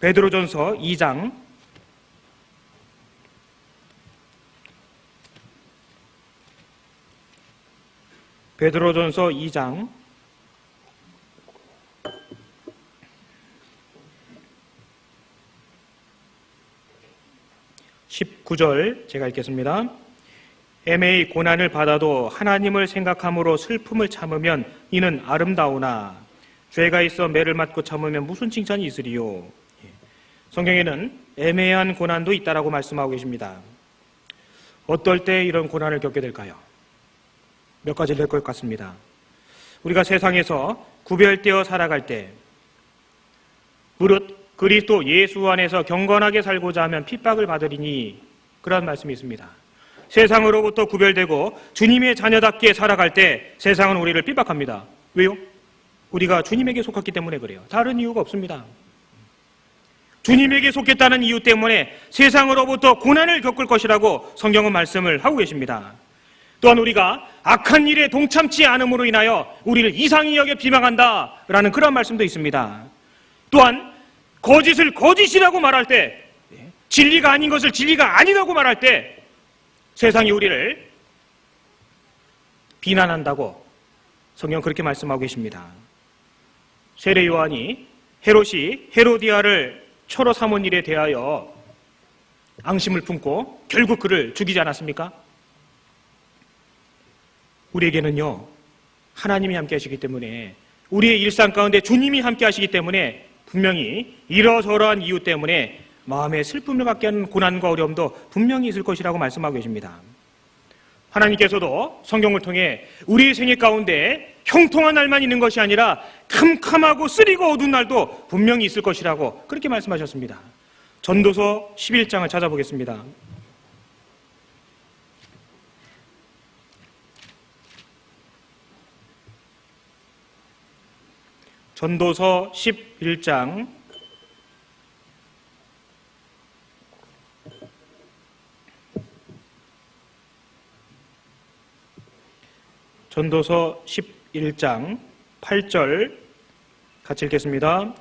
베드로전서 2장 19절 제가 읽겠습니다. 애매히 고난을 받아도 하나님을 생각함으로 슬픔을 참으면 이는 아름다우나 죄가 있어 매를 맞고 참으면 무슨 칭찬이 있으리요. 성경에는 애매한 고난도 있다라고 말씀하고 계십니다. 어떨 때 이런 고난을 겪게 될까요? 몇 가지를 될 것 같습니다. 우리가 세상에서 구별되어 살아갈 때, 무릇 그리스도 예수 안에서 경건하게 살고자 하면 핍박을 받으리니, 그런 말씀이 있습니다. 세상으로부터 구별되고 주님의 자녀답게 살아갈 때 세상은 우리를 핍박합니다. 왜요? 우리가 주님에게 속했기 때문에 그래요. 다른 이유가 없습니다. 주님에게 속했다는 이유 때문에 세상으로부터 고난을 겪을 것이라고 성경은 말씀을 하고 계십니다. 또한 우리가 악한 일에 동참치 않음으로 인하여 우리를 이상히 여겨 비방한다라는 그런 말씀도 있습니다. 또한 거짓을 거짓이라고 말할 때, 진리가 아닌 것을 진리가 아니라고 말할 때 세상이 우리를 비난한다고 성경은 그렇게 말씀하고 계십니다. 세례 요한이 헤롯이 헤로디아를 처로 삼은 일에 대하여 앙심을 품고 결국 그를 죽이지 않았습니까? 우리에게는요, 하나님이 함께 하시기 때문에, 우리의 일상 가운데 주님이 함께 하시기 때문에 분명히 이러저러한 이유 때문에 마음에 슬픔을 갖게 하는 고난과 어려움도 분명히 있을 것이라고 말씀하고 계십니다. 하나님께서도 성경을 통해 우리의 생애 가운데 형통한 날만 있는 것이 아니라 캄캄하고 쓰리고 어두운 날도 분명히 있을 것이라고 그렇게 말씀하셨습니다. 전도서 11장을 찾아보겠습니다. 전도서 11장 8절 같이 읽겠습니다.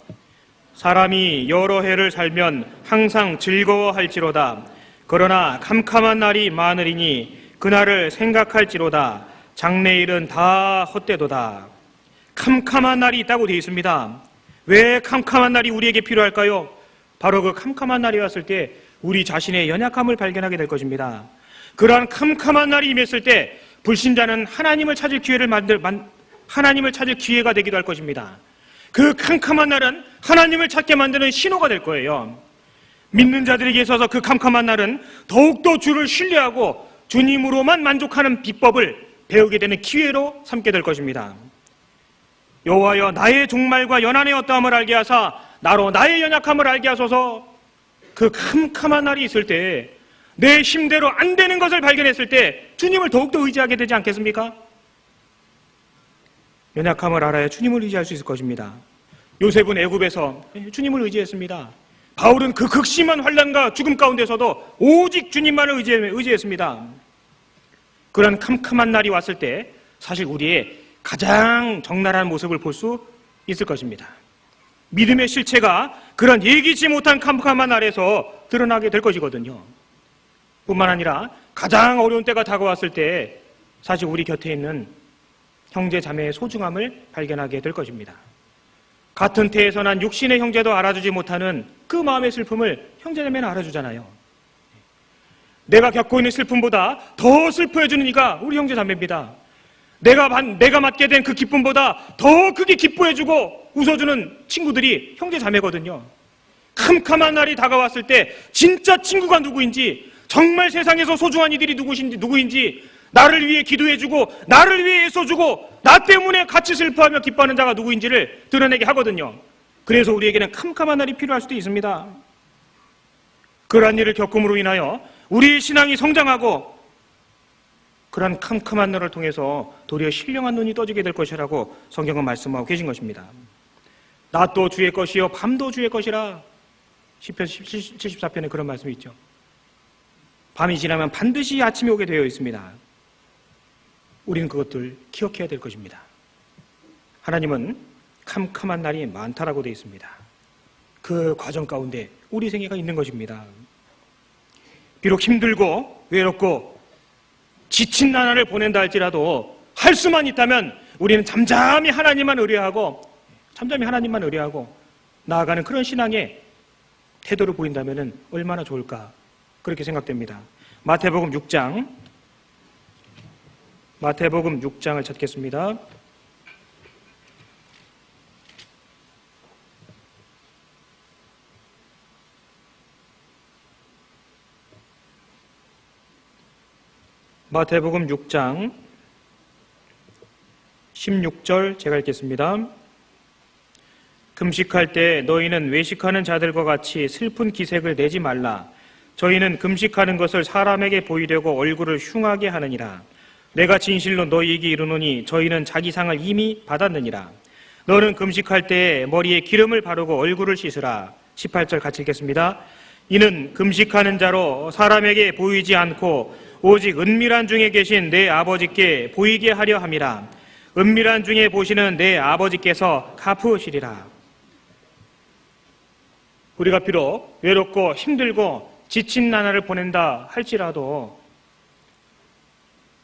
사람이 여러 해를 살면 항상 즐거워할지로다. 그러나 캄캄한 날이 많으리니 그날을 생각할지로다. 장래일은 다 헛되도다. 캄캄한 날이 있다고 되어 있습니다. 왜 캄캄한 날이 우리에게 필요할까요? 바로 그 캄캄한 날이 왔을 때 우리 자신의 연약함을 발견하게 될 것입니다. 그러한 캄캄한 날이 임했을 때 불신자는 하나님을 찾을 기회가 되기도 할 것입니다. 그 캄캄한 날은 하나님을 찾게 만드는 신호가 될 거예요. 믿는 자들에게 있어서 그 캄캄한 날은 더욱더 주를 신뢰하고 주님으로만 만족하는 비법을 배우게 되는 기회로 삼게 될 것입니다. 여호와여 나의 종말과 연한의 어떠함을 알게 하사 나로 나의 연약함을 알게 하소서. 그 캄캄한 날이 있을 때, 내 힘대로 안 되는 것을 발견했을 때 주님을 더욱더 의지하게 되지 않겠습니까? 연약함을 알아야 주님을 의지할 수 있을 것입니다. 요셉은 애굽에서 주님을 의지했습니다. 바울은 그 극심한 환난과 죽음 가운데서도 오직 주님만을 의지했습니다. 그런 캄캄한 날이 왔을 때 사실 우리의 가장 적나라한 모습을 볼 수 있을 것입니다. 믿음의 실체가 그런 예기치 못한 캄캄한 날에서 드러나게 될 것이거든요. 뿐만 아니라 가장 어려운 때가 다가왔을 때 사실 우리 곁에 있는 형제 자매의 소중함을 발견하게 될 것입니다. 같은 태에서 난 육신의 형제도 알아주지 못하는 그 마음의 슬픔을 형제 자매는 알아주잖아요. 내가 겪고 있는 슬픔보다 더 슬퍼해주는 이가 우리 형제 자매입니다. 내가 맞게 된 그 기쁨보다 더 크게 기뻐해주고 웃어주는 친구들이 형제 자매거든요. 캄캄한 날이 다가왔을 때 진짜 친구가 누구인지, 정말 세상에서 소중한 이들이 누구인지 나를 위해 기도해주고 나를 위해 애써주고 나 때문에 같이 슬퍼하며 기뻐하는 자가 누구인지를 드러내게 하거든요. 그래서 우리에게는 캄캄한 날이 필요할 수도 있습니다. 그러한 일을 겪음으로 인하여 우리의 신앙이 성장하고 그러한 캄캄한 날을 통해서 도리어 신령한 눈이 떠지게 될 것이라고 성경은 말씀하고 계신 것입니다. 낮도 주의 것이요 밤도 주의 것이라. 시편 74편에 그런 말씀이 있죠. 밤이 지나면 반드시 아침이 오게 되어 있습니다. 우리는 그것들 기억해야 될 것입니다. 하나님은 캄캄한 날이 많다라고 되어 있습니다. 그 과정 가운데 우리 생애가 있는 것입니다. 비록 힘들고 외롭고 지친 나날을 보낸다 할지라도 할 수만 있다면 우리는 잠잠히 하나님만 의뢰하고 나아가는 그런 신앙의 태도를 보인다면 얼마나 좋을까 그렇게 생각됩니다. 마태복음 6장을 찾겠습니다. 마태복음 6장 16절 제가 읽겠습니다. 금식할 때 너희는 외식하는 자들과 같이 슬픈 기색을 내지 말라. 저희는 금식하는 것을 사람에게 보이려고 얼굴을 흉하게 하느니라. 내가 진실로 너희에게 이르노니 저희는 자기 상을 이미 받았느니라. 너는 금식할 때 머리에 기름을 바르고 얼굴을 씻으라. 18절 같이 읽겠습니다. 이는 금식하는 자로 사람에게 보이지 않고 오직 은밀한 중에 계신 내 아버지께 보이게 하려 함이라. 은밀한 중에 보시는 내 아버지께서 갚으시리라. 우리가 비록 외롭고 힘들고 지친 나날을 보낸다 할지라도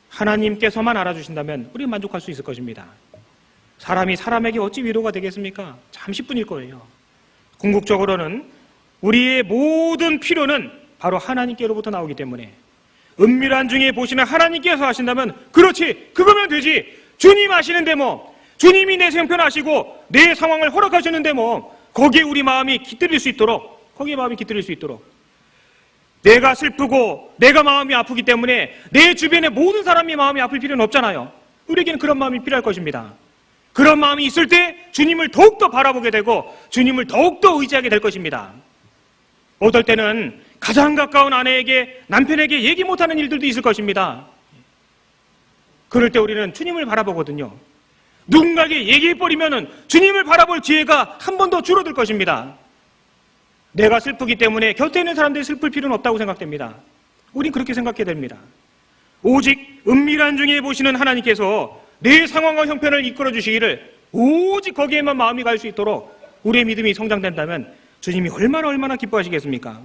하나님께서만 알아주신다면 우리는 만족할 수 있을 것입니다. 사람이 사람에게 어찌 위로가 되겠습니까? 잠시뿐일 거예요. 궁극적으로는 우리의 모든 필요는 바로 하나님께로부터 나오기 때문에 은밀한 중에 보시는 하나님께서 하신다면 그렇지, 그거면 되지. 주님 아시는데 뭐, 주님이 내 형편하시고 내 상황을 허락하시는데 뭐, 거기에 우리 마음이 깃들일 수 있도록, 내가 슬프고 내가 마음이 아프기 때문에 내 주변의 모든 사람이 마음이 아플 필요는 없잖아요. 우리에게는 그런 마음이 필요할 것입니다. 그런 마음이 있을 때 주님을 더욱더 바라보게 되고 주님을 더욱더 의지하게 될 것입니다. 어떨 때는 가장 가까운 아내에게, 남편에게 얘기 못하는 일들도 있을 것입니다. 그럴 때 우리는 주님을 바라보거든요. 누군가에게 얘기해버리면 주님을 바라볼 기회가 한 번 더 줄어들 것입니다. 내가 슬프기 때문에 곁에 있는 사람들이 슬플 필요는 없다고 생각됩니다. 우린 그렇게 생각해야 됩니다. 오직 은밀한 중에 보시는 하나님께서 내 상황과 형편을 이끌어 주시기를 오직 거기에만 마음이 갈 수 있도록 우리의 믿음이 성장된다면 주님이 얼마나 기뻐하시겠습니까?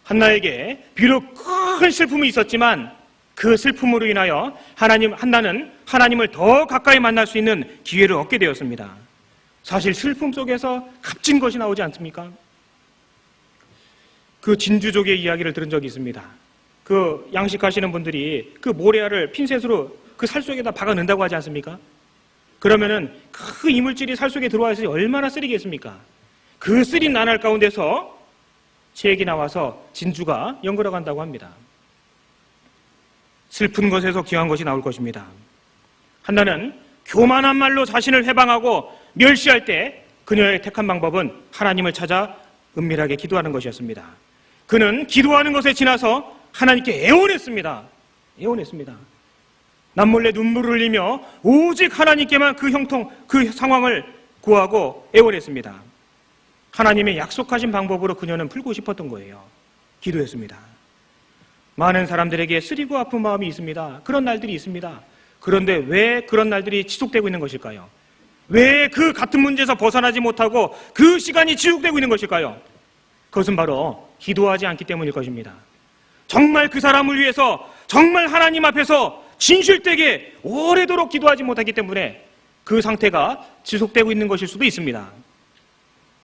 한나에게 비록 큰 슬픔이 있었지만 그 슬픔으로 인하여 한나는 하나님을 더 가까이 만날 수 있는 기회를 얻게 되었습니다. 사실 슬픔 속에서 값진 것이 나오지 않습니까? 그 진주족의 이야기를 들은 적이 있습니다. 그 양식하시는 분들이 그 모래알을 핀셋으로 그 살 속에다 박아 넣는다고 하지 않습니까? 그러면은 그 이물질이 살 속에 들어와서 얼마나 쓰리겠습니까? 그 쓰린 나날 가운데서 체액이 나와서 진주가 연걸어간다고 합니다. 슬픈 것에서 귀한 것이 나올 것입니다. 한나는 교만한 말로 자신을 해방하고 멸시할 때 그녀의 택한 방법은 하나님을 찾아 은밀하게 기도하는 것이었습니다. 그는 기도하는 것에 지나서 하나님께 애원했습니다. 남몰래 눈물을 흘리며 오직 하나님께만 그 상황을 구하고 애원했습니다. 하나님의 약속하신 방법으로 그녀는 풀고 싶었던 거예요. 기도했습니다. 많은 사람들에게 쓰리고 아픈 마음이 있습니다. 그런 날들이 있습니다. 그런데 왜 그런 날들이 지속되고 있는 것일까요? 왜 그 같은 문제에서 벗어나지 못하고 그 시간이 지속되고 있는 것일까요? 그것은 바로 기도하지 않기 때문일 것입니다. 정말 그 사람을 위해서 정말 하나님 앞에서 진실되게 오래도록 기도하지 못하기 때문에 그 상태가 지속되고 있는 것일 수도 있습니다.